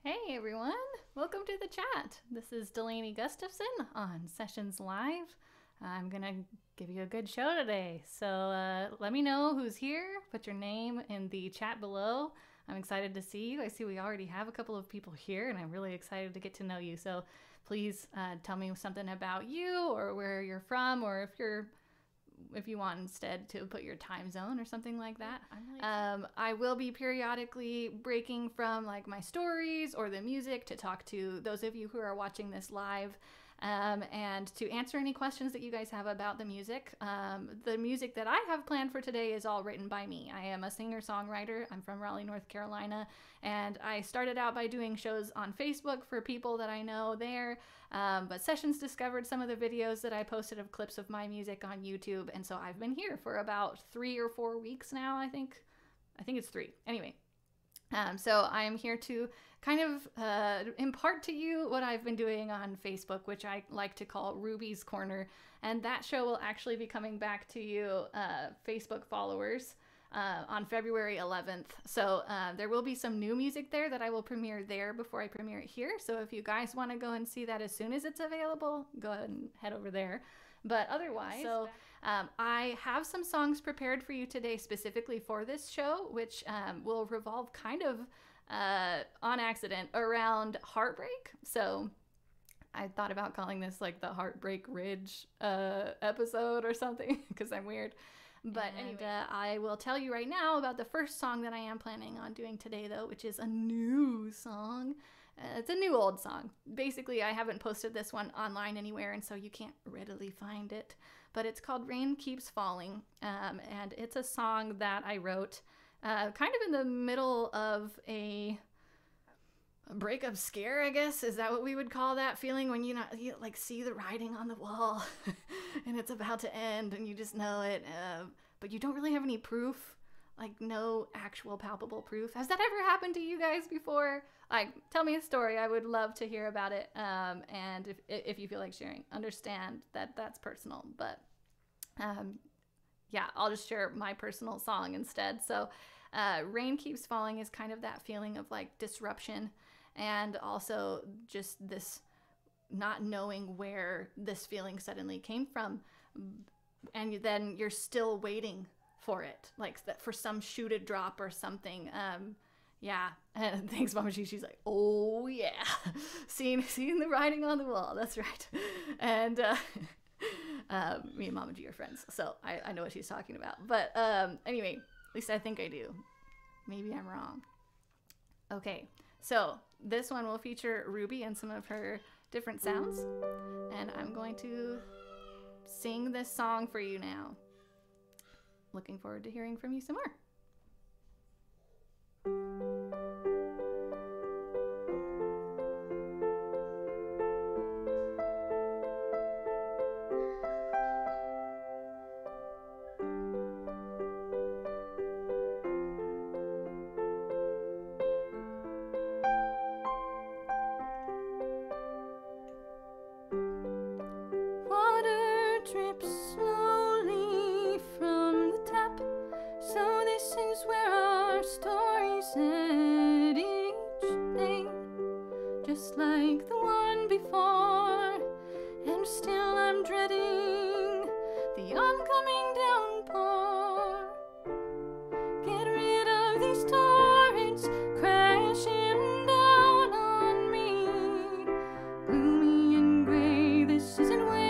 Hey everyone, welcome to the chat. This is Delaney Gustafson on Sessions Live. I'm gonna give you a good show today, so let me know who's here. Put your name in the chat below. I'm excited to see you. I see we already have a couple of people here, and I'm really excited to get to know you. So please tell me something about you, or where you're from, or if you want instead to put your time zone or something like that. I will be periodically breaking from like my stories or the music to talk to those of you who are watching this live, and to answer any questions that you guys have about the music. The music that I have planned for today is all written by me. I am a singer-songwriter. I'm from Raleigh, North Carolina, and I started out by doing shows on Facebook for people that I know there, but Sessions discovered some of the videos that I posted of clips of my music on YouTube, and so I've been here for about 3 or 4 weeks now, I think it's 3. Anyway, so I am here to kind of impart to you what I've been doing on Facebook, which I like to call Ruby's Corner. And that show will actually be coming back to you, Facebook followers, on February 11th. So there will be some new music there that I will premiere there before I premiere it here. So if you guys want to go and see that as soon as it's available, go ahead and head over there. But otherwise, I have some songs prepared for you today specifically for this show, which will revolve kind of on accident around heartbreak. So I thought about calling this like the Heartbreak Ridge episode or something because I'm weird. But anyway, I will tell you right now about the first song that I am planning on doing today, though, which is a new song. It's a new old song. Basically, I haven't posted this one online anywhere, and so you can't readily find it. But it's called Rain Keeps Falling, and it's a song that I wrote kind of in the middle of a breakup scare, I guess. Is that what we would call that feeling when you like see the writing on the wall and it's about to end and you just know it, but you don't really have any proof, like no actual palpable proof. Has that ever happened to you guys before? Like, tell me a story. I would love to hear about it. And if you feel like sharing, understand that that's personal, but yeah, I'll just share my personal song instead. So Rain Keeps Falling is kind of that feeling of like disruption, and also just this not knowing where this feeling suddenly came from, and then you're still waiting for it, like that, for some shoe to drop or something. Yeah, and thanks Mama G. She's like, oh yeah, seeing the writing on the wall. That's right. And me and Mama G are friends, so I know what she's talking about. But anyway, at least I think I do. Maybe I'm wrong. Okay, so this one will feature Ruby and some of her different sounds, and I'm going to sing this song for you now. Looking forward to hearing from you some more. Drips slowly from the tap, so this is where our stories end each day, just like the one before, and still I'm dreading the oncoming downpour. Get rid of these torrents crashing down on me, gloomy and gray, this isn't where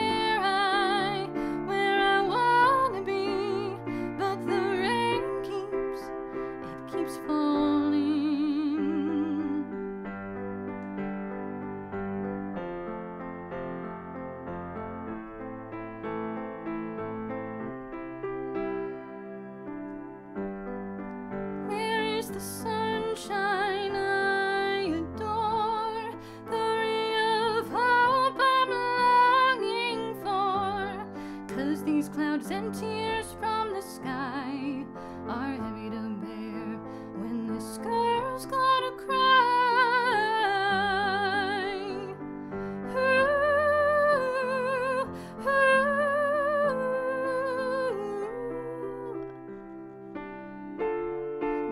the sunshine I adore, the ray of hope I'm longing for, 'cause these clouds and tears from the sky are heavy to bear when this girl's gonna cry.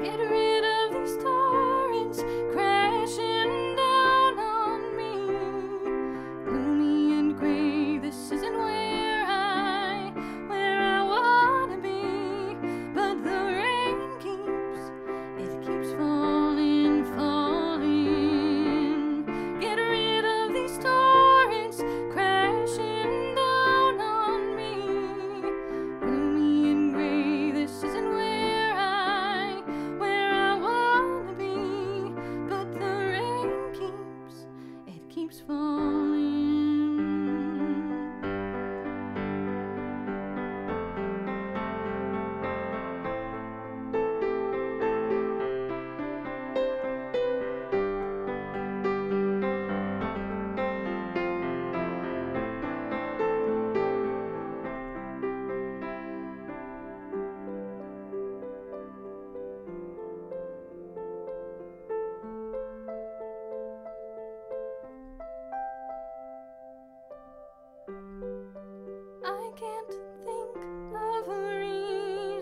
Get rid of these torrents crashing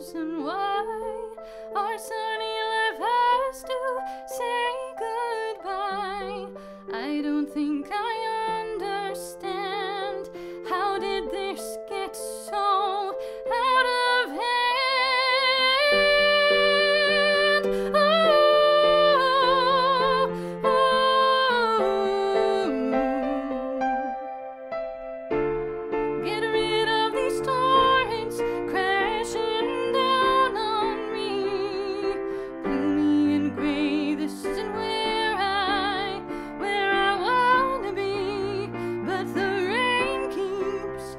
reason why our sunny life has to say goodbye. I don't think I understand. How did this get so out of hand? Oh, oh, get rid of these torrents crashing down on me. Gloomy and gray, this isn't where I wanna be. But the rain keeps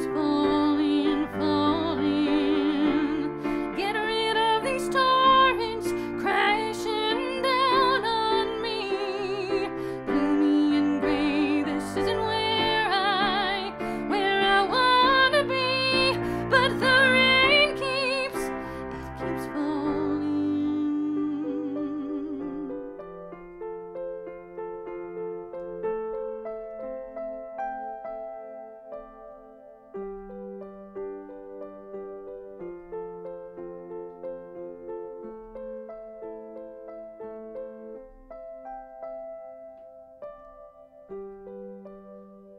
falling, falling. Get rid of these torrents crashing down on me. Gloomy and gray, this isn't where I wanna be. But the rain keeps falling.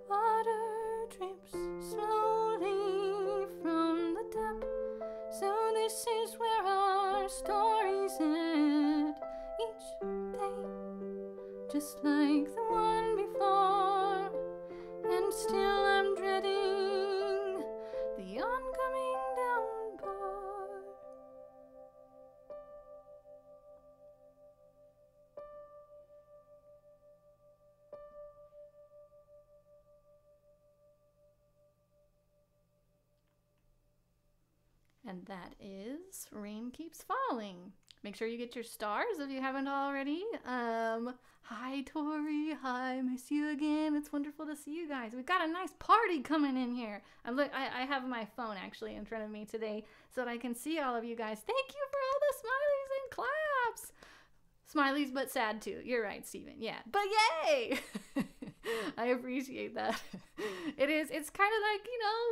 Water drips slowly from the tap. So this is where our stories end each day, just like the one before. And still I'm dreading the oncoming downpour. And that is Rain Keeps Falling. Make sure you get your stars if you haven't already. Hi, Tori. Hi, miss you again. It's wonderful to see you guys. We've got a nice party coming in here. I have my phone actually in front of me today so that I can see all of you guys. Thank you for all the smileys and claps. Smileys, but sad too. You're right, Steven. Yeah, but yay! I appreciate that. It's kind of like,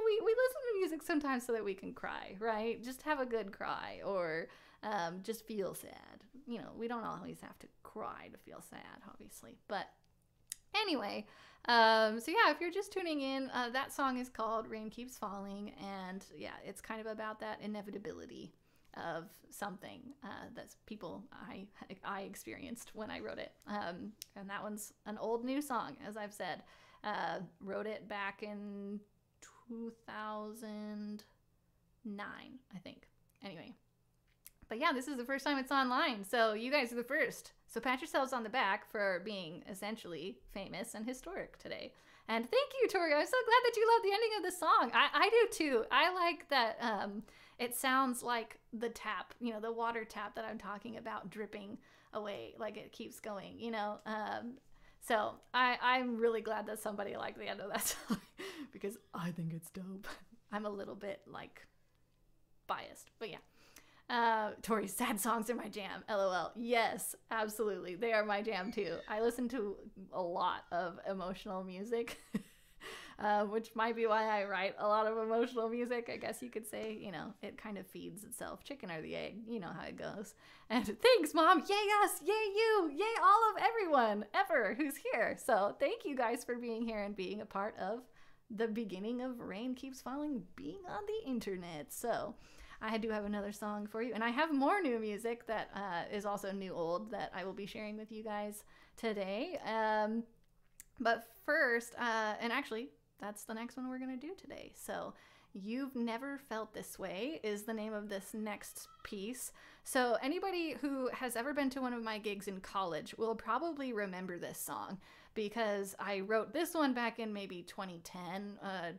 we listen to music sometimes so that we can cry, right? Just have a good cry or just feel sad. We don't always have to cry to feel sad, obviously. But anyway, so yeah, if you're just tuning in, that song is called Rain Keeps Falling. And yeah, it's kind of about that inevitability of something that's people I experienced when I wrote it. And that one's an old new song, as I've said. Wrote it back in 2009, I think. Anyway. But yeah, this is the first time it's online, so you guys are the first. So pat yourselves on the back for being essentially famous and historic today. And thank you, Tori. I'm so glad that you love the ending of the song. I do too. I like that it sounds like the tap, the water tap that I'm talking about dripping away, like it keeps going, So I'm really glad that somebody liked the end of that song because I think it's dope. I'm a little bit biased, but yeah. Tori's sad songs are my jam. LOL. Yes, absolutely. They are my jam too. I listen to a lot of emotional music, which might be why I write a lot of emotional music. I guess you could say, it kind of feeds itself. Chicken or the egg. You know how it goes. And thanks, Mom. Yay us. Yay you. Yay all of everyone ever who's here. So thank you guys for being here and being a part of the beginning of Rain Keeps Falling being on the internet. So I do have another song for you, and I have more new music that is also new old that I will be sharing with you guys today. But first, and actually, that's the next one we're going to do today. So, You've Never Felt This Way is the name of this next piece. So anybody who has ever been to one of my gigs in college will probably remember this song because I wrote this one back in maybe 2010,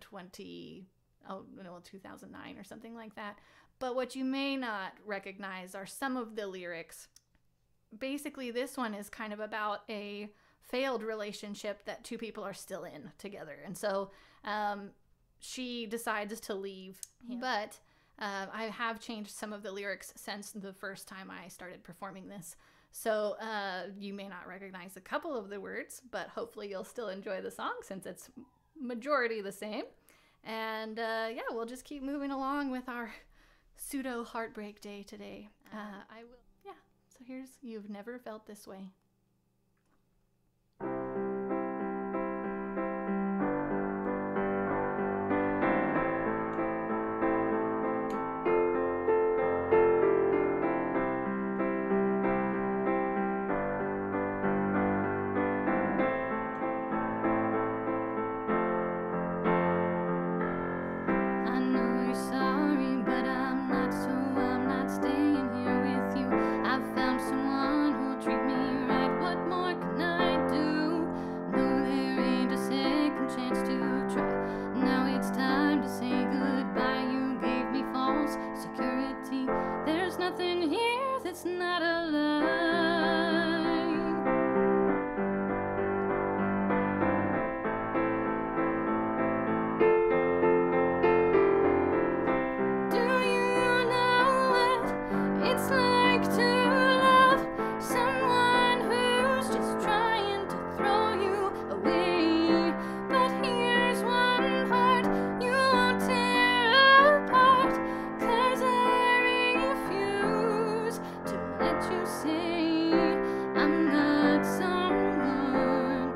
2009 or something like that. But what you may not recognize are some of the lyrics. Basically, this one is kind of about a failed relationship that two people are still in together. And so she decides to leave. Yeah. But I have changed some of the lyrics since the first time I started performing this. So you may not recognize a couple of the words, but hopefully you'll still enjoy the song since it's majority the same. And yeah, we'll just keep moving along with our pseudo heartbreak day today. I will. Yeah. So here's You've Never Felt This Way. I know you're sorry, but I'm not, so I'm not staying here with you. I've found someone who'll treat me right. What more can I do? No, there ain't a second chance to try. Now it's time to say goodbye. You gave me false security. There's nothing here that's not a lie. Do you know what it's like to love someone who's just trying to throw you away? But here's one part you won't tear apart, 'cause I refuse to let you say I'm not someone,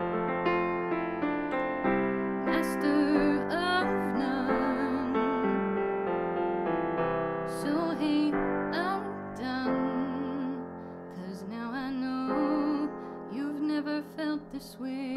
master of none. So hey, I'm done, 'cause now I know you've never felt this way.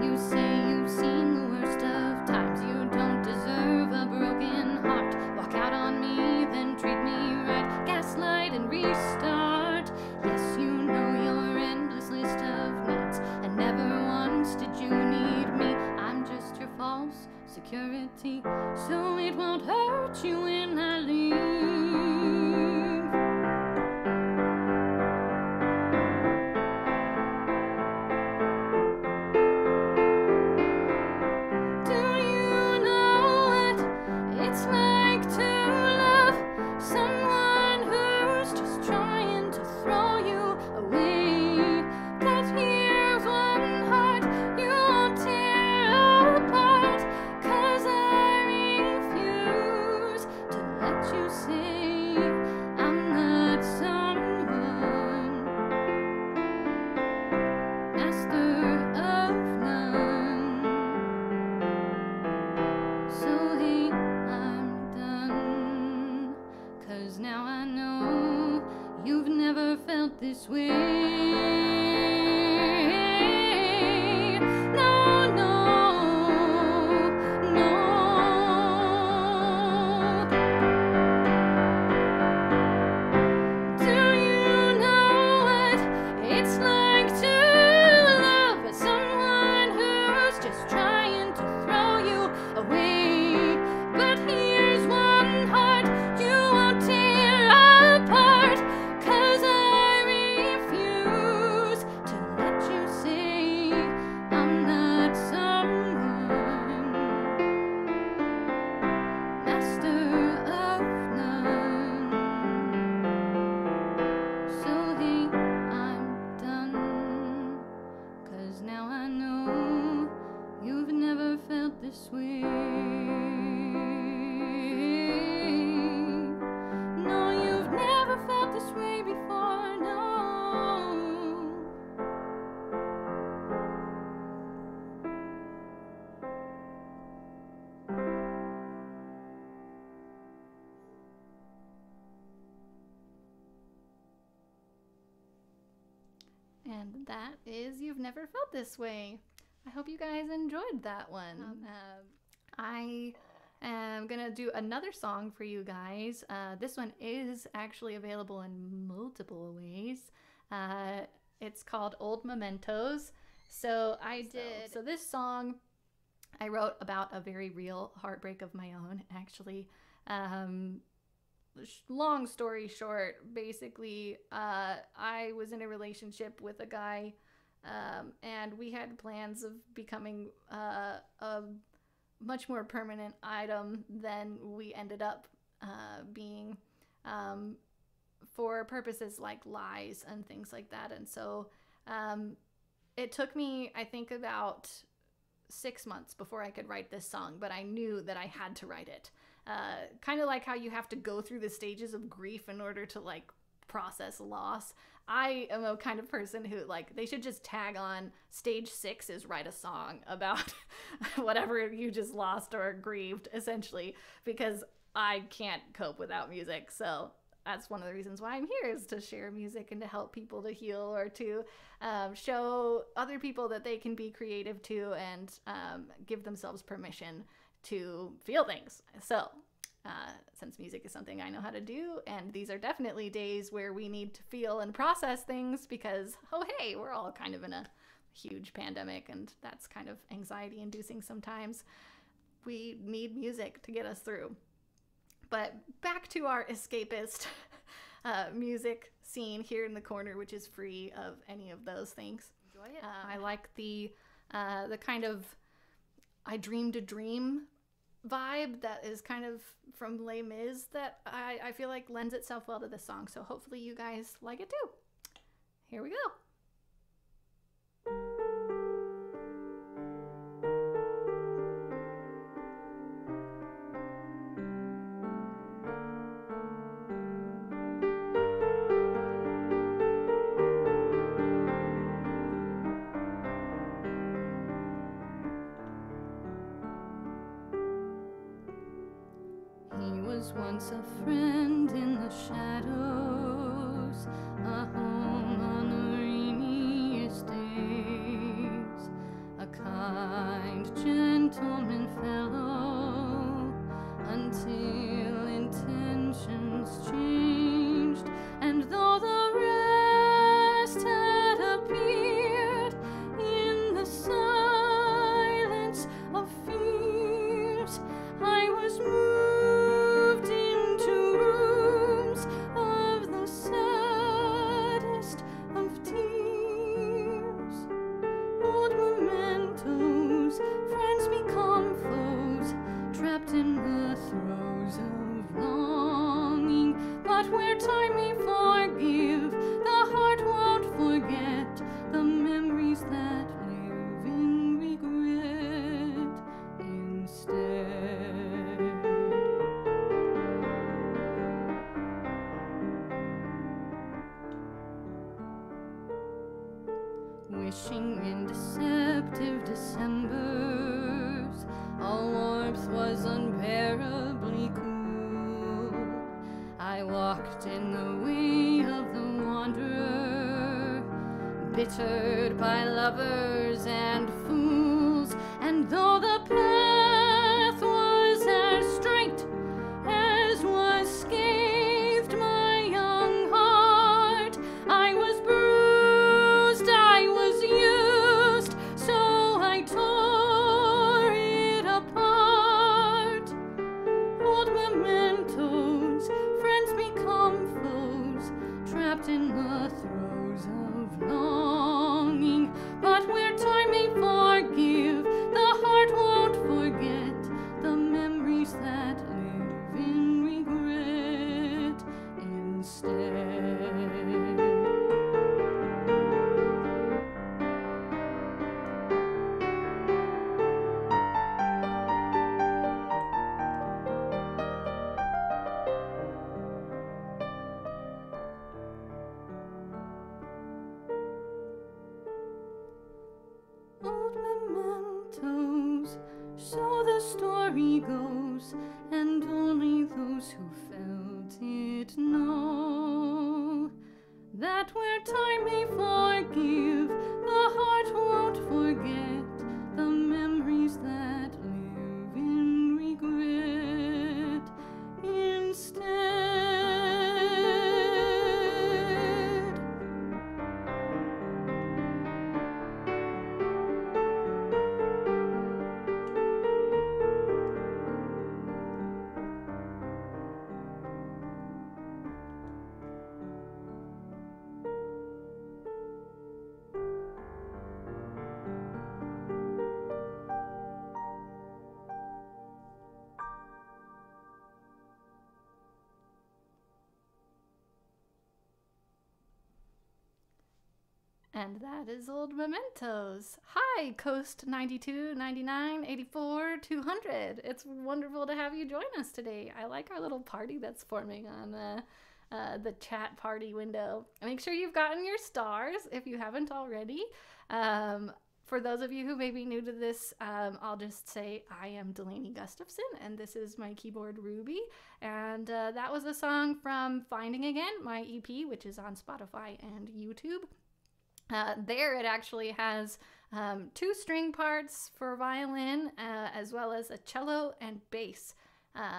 You say you've seen the worst of times. You don't deserve a broken heart. Walk out on me, then treat me right. Gaslight and restart. Yes, you know your endless list of needs, and never once did you need me. I'm just your false security, so it won't hurt you when I leave. Do you know what it's like to love someone who's just trying to throw you away? 'Cause here's one heart you won't tear apart, 'cause I refuse to let you say I'm not someone, master of none. So hey, I'm done, 'cause now I know you've never felt this way. No, no, no. Do you know what it's like to love someone who's just trying to throw you away? But here's one heart you won't tear apart, 'cause I refuse to let you say I'm not someone, master of none. So hey, I'm done, 'cause now I know you've never felt this way. No, you've never felt this way before, no. And that is You've Never Felt This Way. I hope you guys enjoyed that one. I am going to do another song for you guys. This one is actually available in multiple ways. It's called Old Mementos. So this song I wrote about a very real heartbreak of my own, actually. Long story short, basically, I was in a relationship with a guy, and we had plans of becoming a much more permanent item than we ended up being, for purposes like lies and things like that. And so It took me, I think, about 6 months before I could write this song, but I knew that I had to write it. Kind of like how you have to go through the stages of grief in order to like process loss. I am a kind of person who, like, they should just tag on stage 6 is write a song about whatever you just lost or grieved, essentially, because I can't cope without music. So that's one of the reasons why I'm here, is to share music and to help people to heal, or to show other people that they can be creative too, and give themselves permission to feel things. So since music is something I know how to do, and these are definitely days where we need to feel and process things, because, oh hey, we're all kind of in a huge pandemic, and that's kind of anxiety inducing sometimes. We need music to get us through. But back to our escapist music scene here in the corner, which is free of any of those things. Enjoy it. I like the kind of I dreamed a dream vibe that is kind of from Les Mis that I feel like lends itself well to this song. So hopefully you guys like it too. Here we go. Once a friend in the shadows, a home on the rainiest days, a kind gentleman fellow, until intentions changed, and though the rest had appeared in the silence of fears, I was moved in the throes of longing, but where time may forgive, the heart won't forget the memories that live in regret instead. Wishing in deceptive Decembers, all warmth was unbearably cool. I walked in the way of the wanderer, bittered by lovers and fools, and though the path was as straight as was scathed my young heart, I was bruised, I was used, so I tore it apart. Old mementos, friends become foes, trapped in the throes of longing, but where time may forgive, the heart won't forget the memories that live in regret instead. Old mementos, so the story goes, and only those who felt it know that where time may forgive, the heart won't forget the memories that live in regret instead. And that is old Mementos. Hi, Coast 92, 99, 84, 200. It's wonderful to have you join us today. I like our little party that's forming on the chat party window. Make sure you've gotten your stars if you haven't already. For those of you who may be new to this, I'll just say I am Delaney Gustafson, and this is my keyboard Ruby. And that was a song from Finding Again, my EP, which is on Spotify and YouTube. There it actually has 2 string parts for violin, as well as a cello and bass.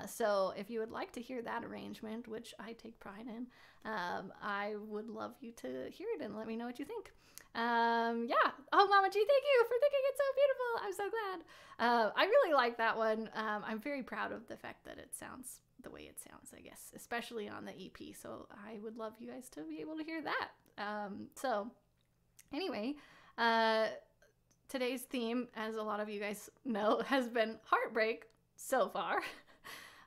So if you would like to hear that arrangement, which I take pride in, I would love you to hear it and let me know what you think. Yeah. Oh, Mama G, thank you for thinking it's so beautiful. I'm so glad. I really like that one. I'm very proud of the fact that it sounds the way it sounds, I guess, especially on the EP. So I would love you guys to be able to hear that. So anyway, today's theme, as a lot of you guys know, has been heartbreak so far.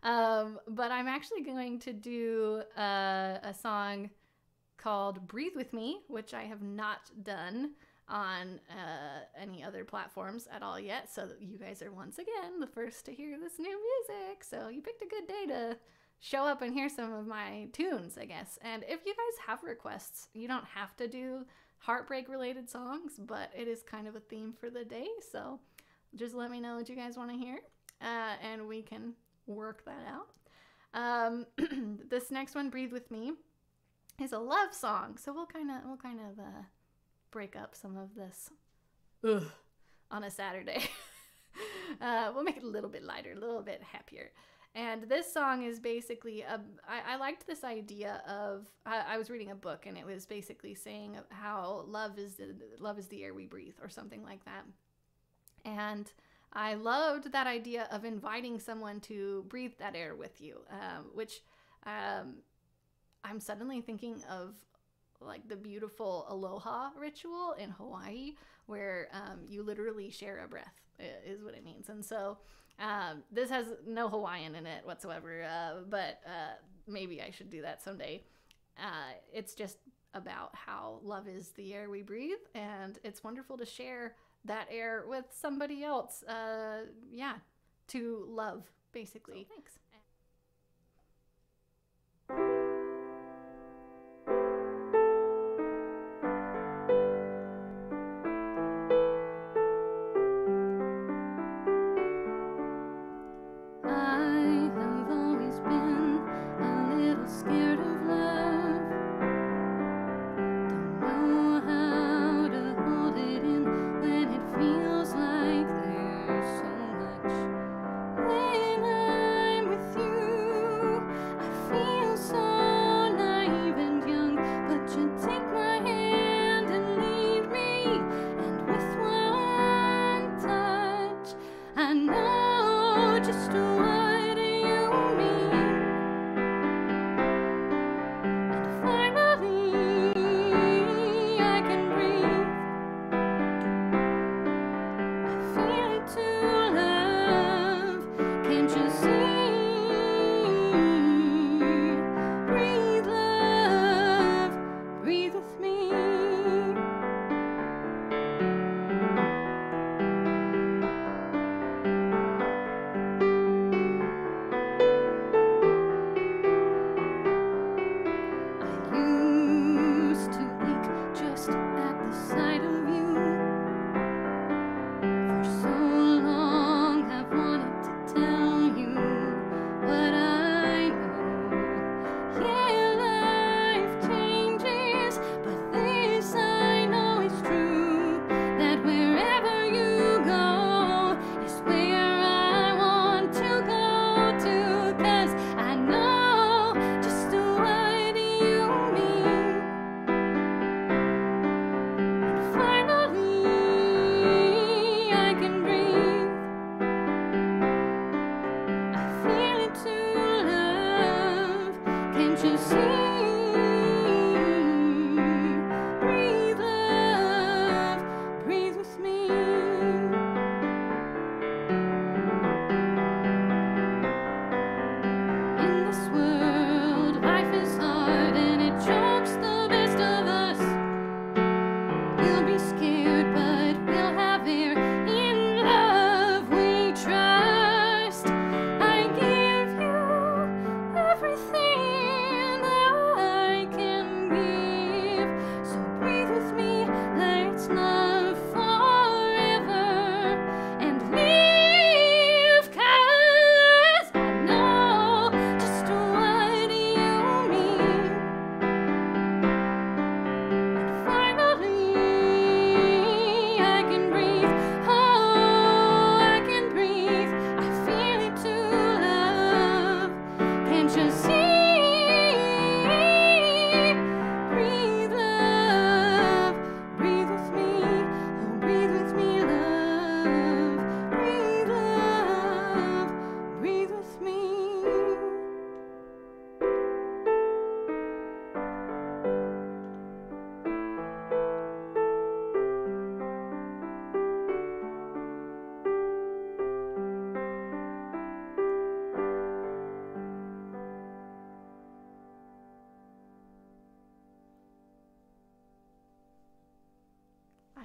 But I'm actually going to do a song called Breathe With Me, which I have not done on any other platforms at all yet. So you guys are once again the first to hear this new music. So you picked a good day to show up and hear some of my tunes, I guess. And if you guys have requests, you don't have to do heartbreak related songs, but it is kind of a theme for the day. So just let me know what you guys want to hear, and we can work that out. This next one, Breathe With Me, is a love song. So we'll kind of break up some of this on a Saturday. We'll make it a little bit lighter, a little bit happier. And this song is basically, I liked this idea of, I was reading a book and it was basically saying how love is the air we breathe, or something like that. And I loved that idea of inviting someone to breathe that air with you, which I'm suddenly thinking of like the beautiful aloha ritual in Hawaii, where you literally share a breath, is what it means. And so this has no Hawaiian in it whatsoever, but maybe I should do that someday. It's just about how love is the air we breathe, and it's wonderful to share that air with somebody else. Yeah, to love, basically. So, thanks. When I'm with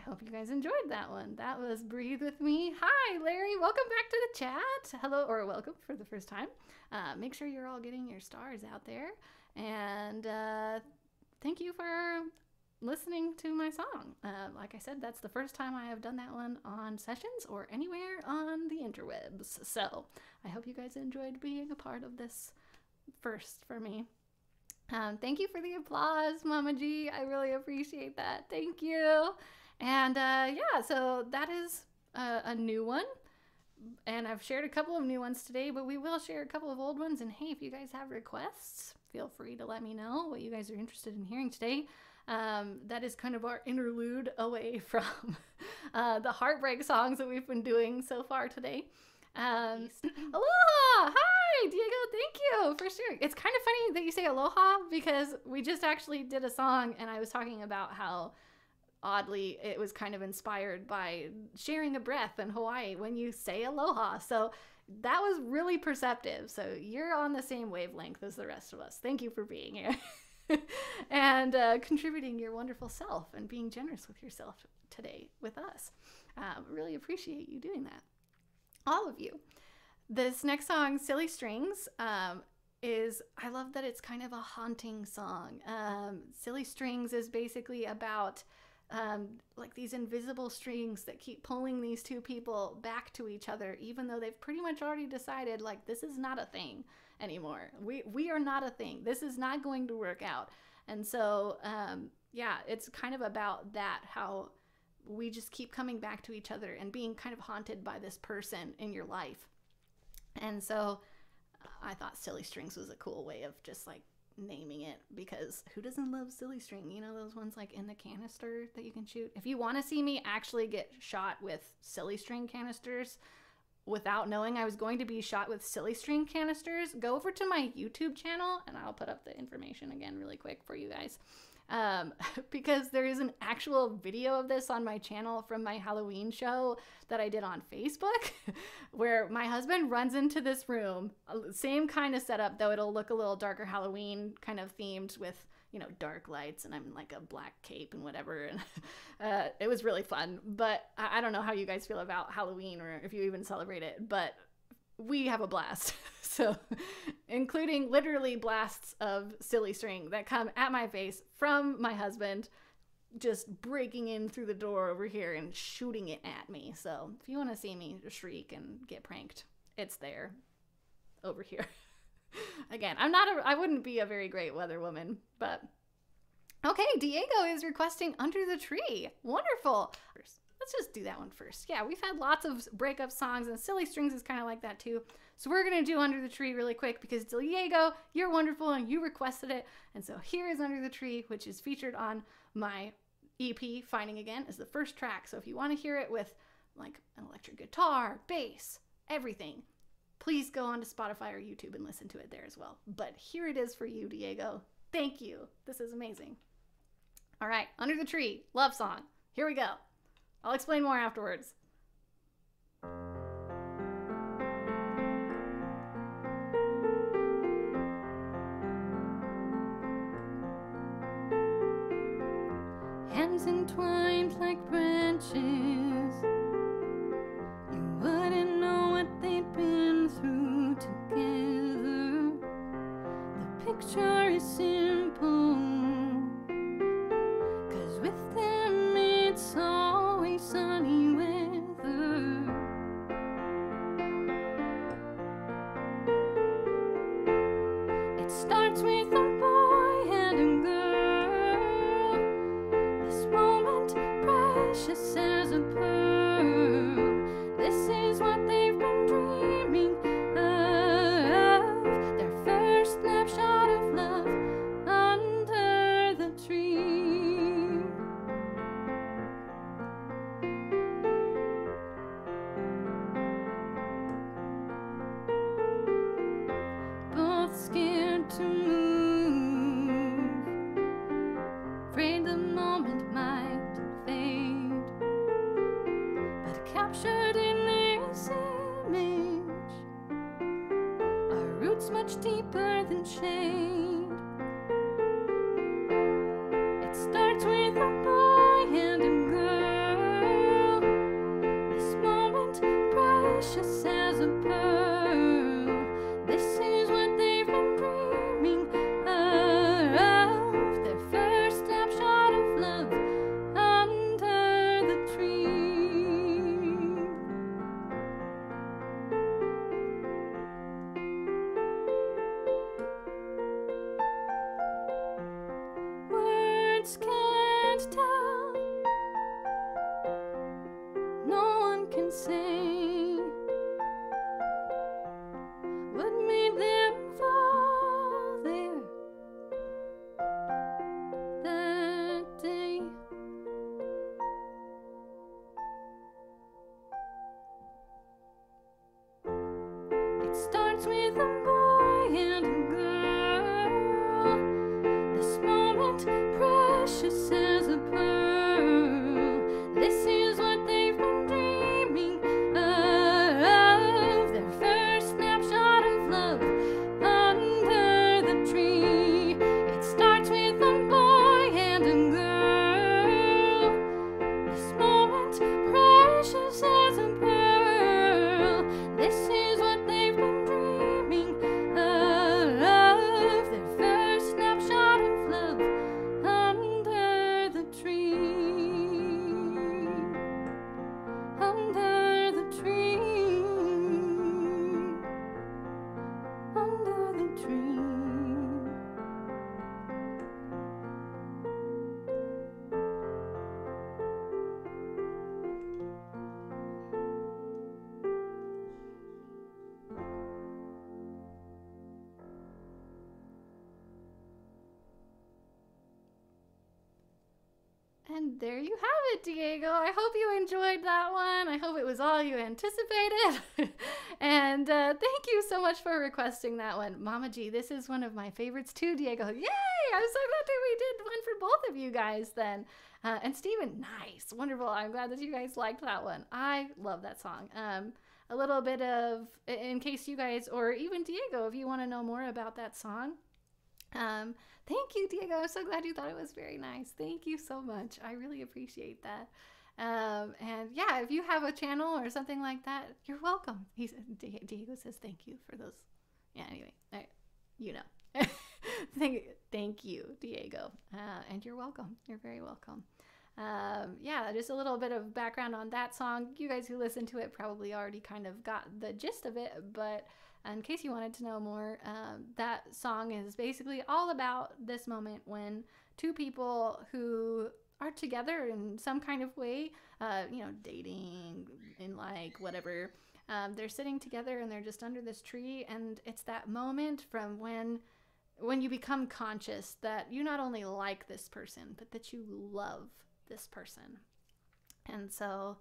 hope you guys enjoyed that one. That was Breathe With Me. Hi, Larry. Welcome back to the chat. Hello, or welcome for the first time. Make sure you're all getting your stars out there. And thank you for listening to my song. Like I said, that's the first time I have done that one on Sessions or anywhere on the interwebs. So I hope you guys enjoyed being a part of this first for me. Thank you for the applause, Mama G. I really appreciate that. Thank you. And yeah, so that is a new one. And I've shared a couple of new ones today, but we will share a couple of old ones. And hey, if you guys have requests, feel free to let me know what you guys are interested in hearing today. That is kind of our interlude away from the heartbreak songs that we've been doing so far today. Aloha! Hi, Diego. Thank you for sharing. It's kind of funny that you say aloha because we just actually did a song and I was talking about how oddly it was kind of inspired by sharing a breath in Hawaii when you say aloha. So that was really perceptive. So you're on the same wavelength as the rest of us. Thank you for being here. And contributing your wonderful self and being generous with yourself today with us. Really appreciate you doing that. All of you. This next song, Silly Strings, I love that it's kind of a haunting song. Silly Strings is basically about like these invisible strings that keep pulling these two people back to each other, even though they've pretty much already decided like this is not a thing anymore. We are not a thing. This is not going to work out. And so yeah, it's kind of about that, how we just keep coming back to each other and being kind of haunted by this person in your life. And so I thought Silly Strings was a cool way of just like naming it, because who doesn't love silly string? You know, those ones like in the canister that you can shoot. If you want to see me actually get shot with silly string canisters without knowing I was going to be shot with silly string canisters, go over to my YouTube channel and I'll put up the information again really quick for you guys. Because there is an actual video of this on my channel from my Halloween show that I did on Facebook where my husband runs into this room, same kind of setup, though it'll look a little darker Halloween kind of themed with, you know, dark lights, and I'm in like a black cape and whatever. And it was really fun, but I don't know how you guys feel about Halloween or if you even celebrate it, but we have a blast. So, including literally blasts of silly string that come at my face from my husband, just breaking in through the door over here and shooting it at me. So, if you want to see me shriek and get pranked, it's there over here. Again, I wouldn't be a very great weather woman, but okay, Diego is requesting Under the Tree. Wonderful. Let's just do that one first. Yeah, we've had lots of breakup songs, and Silly Strings is kind of like that too. So we're going to do Under the Tree really quick because Diego, you're wonderful and you requested it. And so here is Under the Tree, which is featured on my EP, Finding Again, is the first track. So if you want to hear it with like an electric guitar, bass, everything, please go onto Spotify or YouTube and listen to it there as well. But here it is for you, Diego. Thank you. This is amazing. All right, Under the Tree, love song. Here we go. I'll explain more afterwards. Hands entwined like branches, you wouldn't know what they'd been through together. The picture is simple, 'cause with them it's always sunny weather. It starts with a boy and a girl, this moment precious as a pearl. This is what they've been dreaming of, their first snapshot of love under the tree. Both scared to move, afraid the moment might fade, but captured in this image are roots much deeper than shade. It starts with a boy and a girl, moment, precious as a pearl. This is what they've been dreaming of. Their first snapshot of love under the tree. It starts with a boy and a girl. This moment, precious as a pearl. This is what they've been dreaming of. Their first snapshot of love under the tree. Under the tree. Under the tree. And there you have it, Diego. I hope you enjoyed that one. I hope it was all you anticipated. And thank you so much for requesting that one. Mama G, this is one of my favorites too, Diego. Yay! I'm so glad that we did one for both of you guys then. And Steven, nice. Wonderful. I'm glad that you guys liked that one. I love that song. A little bit of, in case you guys, or even Diego, if you want to know more about that song, thank you, Diego. I'm so glad you thought it was very nice. Thank you so much. I really appreciate that. And yeah, if you have a channel or something like that, you're welcome. Diego says thank you for those. Yeah, anyway, you know. Thank you, Diego. And you're welcome. You're very welcome. Yeah, just a little bit of background on that song. You guys who listen to it probably already kind of got the gist of it, but in case you wanted to know more, that song is basically all about this moment when two people who are together in some kind of way, dating in like whatever, they're sitting together and they're just under this tree, and it's that moment from when you become conscious that you not only like this person, but that you love this person. And so,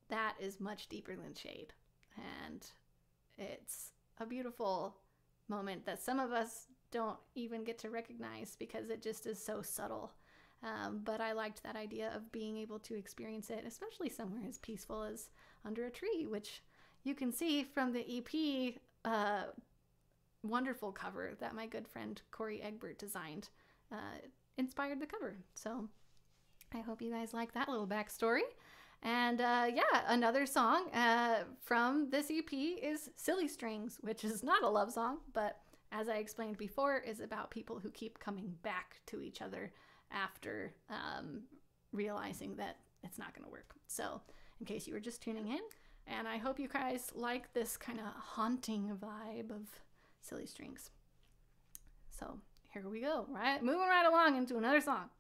that is much deeper than shade. And it's a beautiful moment that some of us don't even get to recognize because it just is so subtle. But I liked that idea of being able to experience it, especially somewhere as peaceful as under a tree, which you can see from the EP wonderful cover that my good friend Corey Egbert designed. Inspired the cover. So I hope you guys like that little backstory. And another song from this EP is Silly Strings, which is not a love song, but as I explained before, is about people who keep coming back to each other after realizing that it's not going to work. So in case you were just tuning in, and I hope you guys like this kind of haunting vibe of Silly Strings. So here we go, right? Moving right along into another song.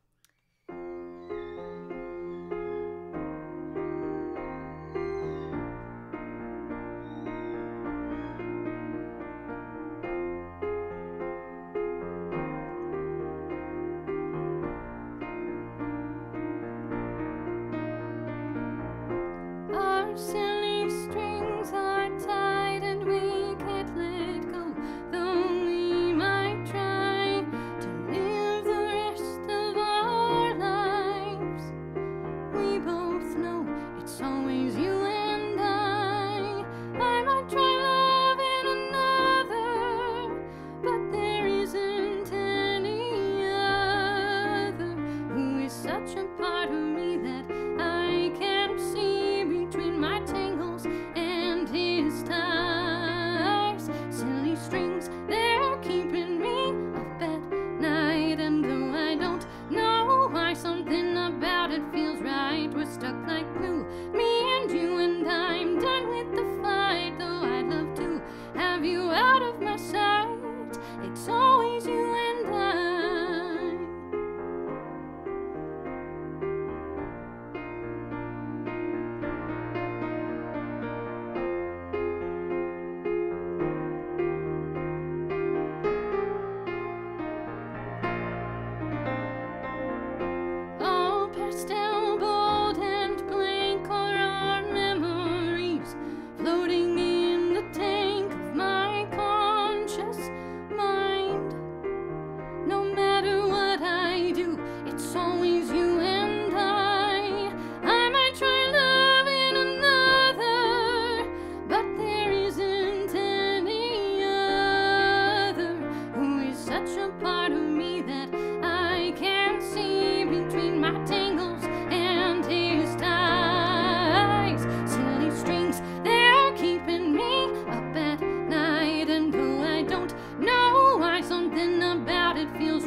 Our silly strings are tied and we can't let go, though we might try to live the rest of our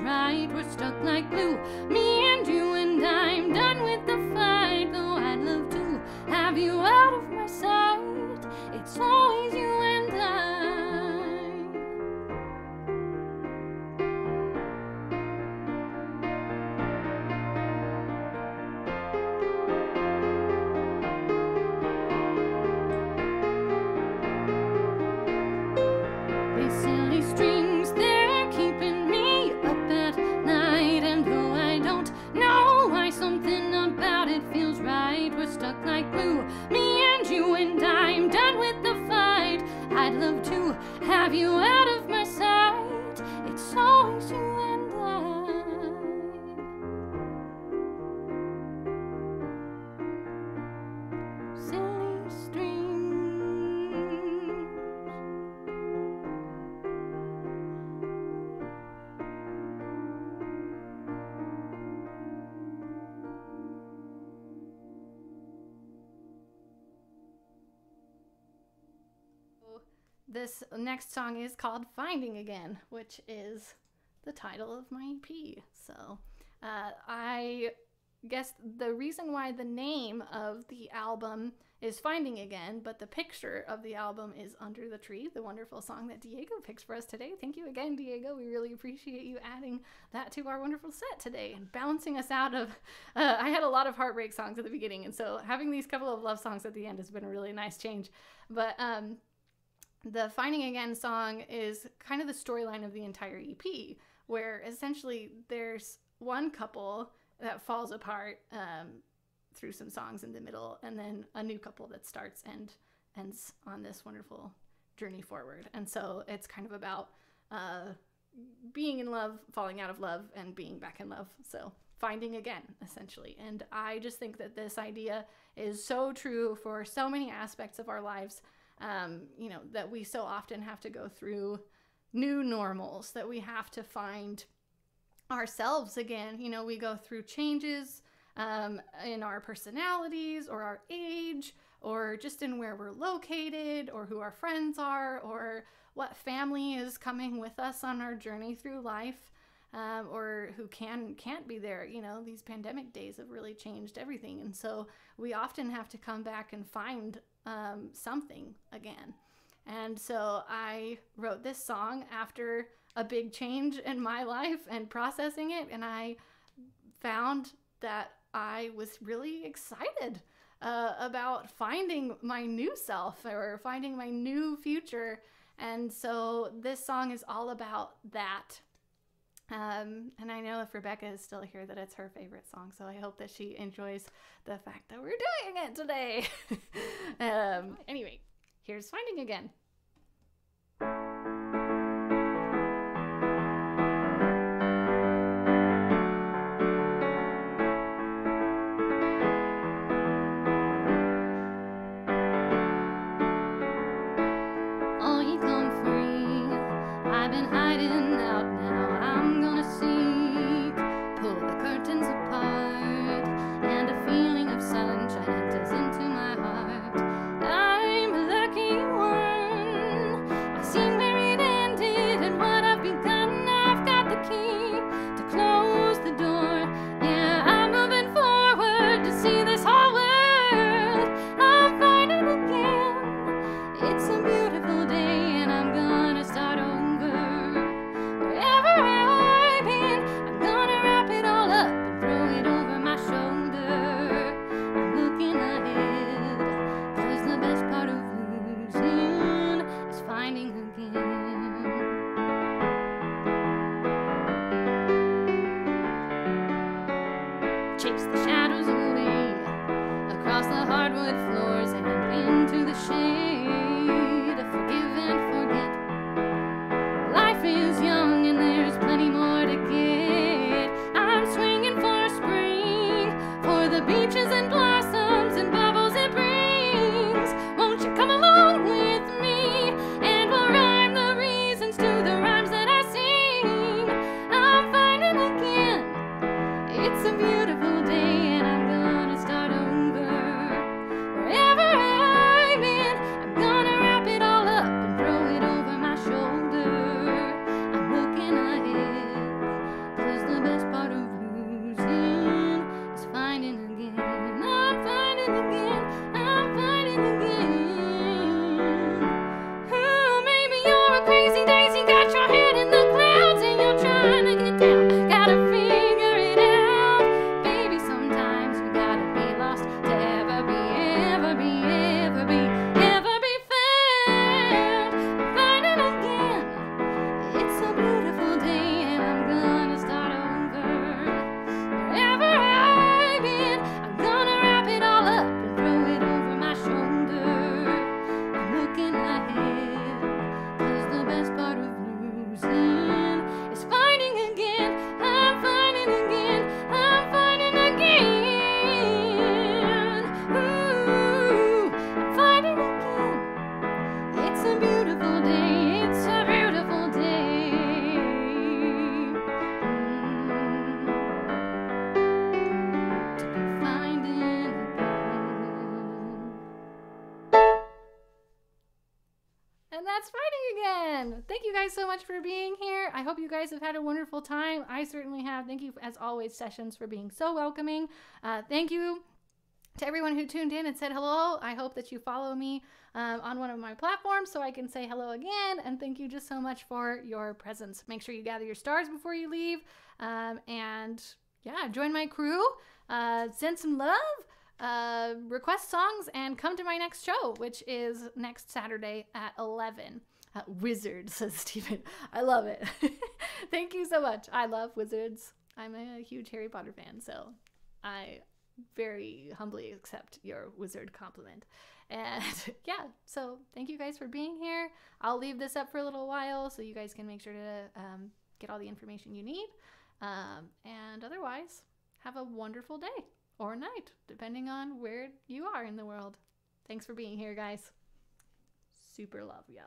right. We're stuck like glue, me and you, and I'm done with the fight. Though I'd love to have you out of my sight, it's always you and I. These silly strings, they're keeping me up at night. And though I don't know why, something about it feels right. We're stuck like glue, me and you, and I'm done with the fight. I'd love to have you out of my sight, it's always you and I. Silly strings. This next song is called Finding Again, which is the title of my EP. So I guess the reason why the name of the album is Finding Again, but the picture of the album is Under the Tree, the wonderful song that Diego picks for us today. Thank you again, Diego. We really appreciate you adding that to our wonderful set today and balancing us out of... I had a lot of heartbreak songs at the beginning, and so having these couple of love songs at the end has been a really nice change. But the Finding Again song is kind of the storyline of the entire EP, where essentially there's one couple that falls apart through some songs in the middle, and then a new couple that starts and ends on this wonderful journey forward. And so it's kind of about being in love, falling out of love, and being back in love. So finding again, essentially. And I just think that this idea is so true for so many aspects of our lives. You know, that we so often have to go through new normals, that we have to find ourselves again. You know, we go through changes in our personalities or our age, or just in where we're located, or who our friends are, or what family is coming with us on our journey through life, or who can't be there. You know, these pandemic days have really changed everything. And so we often have to come back and find something again. And so I wrote this song after a big change in my life and processing it, and I found that I was really excited about finding my new self or finding my new future. And so this song is all about that. And I know if Rebecca is still here that it's her favorite song, so I hope that she enjoys the fact that we're doing it today. Anyway, here's Finding Again. All ye come free, I've been hiding out now. I'm gonna seek, pull the curtains apart, and a feeling of sunshine enters into my heart. I'm a lucky one. I seem where it ended and what I've begun. I've got the key to close the door. Yeah, I'm moving forward to see this whole world. I'm finding again. It's a beautiful day and I'm gonna start over. Wherever I've been, I'm gonna wrap it all up and throw it over my shoulder. I'm looking ahead, 'cause the best part of losing is finding again. Chase the shadows away across the hardwood floors and into the shade. Forgive and forget. Life is young and there's plenty more to get. I'm swinging for spring, for the beaches and blossoms and bubbles it brings. Won't you come along with me and we'll rhyme the reasons to the rhymes that I sing. I'm finding again. It's a beautiful day and I'm gonna start over. Wherever I've been, I'm gonna wrap it all up and throw it over my shoulder. I'm looking ahead, best part of losing is finding again. I'm finding again. I'm finding again. Oh, maybe you're a crazy daisy, got your head in the clouds and you're trying to get down. Gotta figure it out. Baby, sometimes you gotta be lost to ever be, ever be, ever be, ever be found. I'm finding again. It's a beautiful day and I'm gonna start over. Wherever I've been, I'm gonna wrap it all up and throw it over my shoulder. I'm looking ahead, 'cause the best part of losing is finding again. I'm finding again. I'm finding again. Ooh, I'm finding again. It's a beautiful day. It's a beautiful day. To be finding again. And that's Fighting Again. Thank you guys so much for being here. I hope you guys have had a wonderful time. I certainly have. Thank you, as always, Sessions, for being so welcoming. Thank you to everyone who tuned in and said hello. I hope that you follow me on one of my platforms so I can say hello again. And thank you just so much for your presence. Make sure you gather your stars before you leave. And yeah, join my crew. Send some love. Request songs and come to my next show, which is next Saturday at 11. Wizard, says Stephen. I love it. Thank you so much. I love wizards. I'm a huge Harry Potter fan, so I very humbly accept your wizard compliment. And yeah, so thank you guys for being here. I'll leave this up for a little while so you guys can make sure to get all the information you need. And otherwise, have a wonderful day or night, depending on where you are in the world. Thanks for being here, guys. Super love ya.